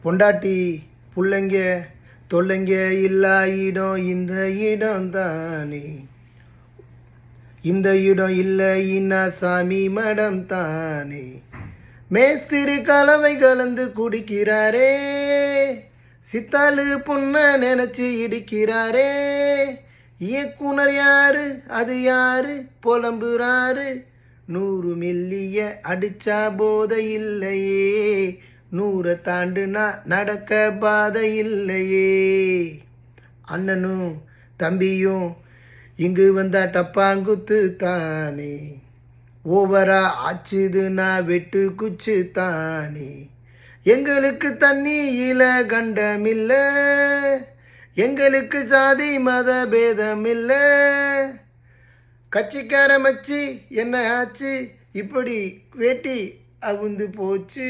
பொண்டாட்டி புள்ளைங்க தொல்லைங்க இல்லா இடம் இந்த இடம் தானே. இந்த இடம் இல்லைன்னா சாமி மடம் தானே. மேஸ்திரி கலவை கலந்து குடிக்கிறாரே, சித்தாலு பொண்ண நினைச்சு இடிக்கிறாரே. இயக்குனர் யாரு, அது யாரு புலம்புறாரு. 100 மில்லிய அடிச்சா போதை இல்லையே, 100 தாண்டுனா நடக்க பாதை இல்லையே. அண்ணனும் தம்பியும் இங்கு வந்தா டப்பாங்குத்து தானே. ஓவரா ஆச்சுதுன்னா வெட்டு குச்சு தானே. எங்களுக்கு தண்ணியில கண்டமில்ல, எங்களுக்கு ஜாதி மத பேதமில்ல. கட்சிக்கார மச்சி என்ன ஆச்சு, இப்படி வேட்டி அவுந்து போச்சு.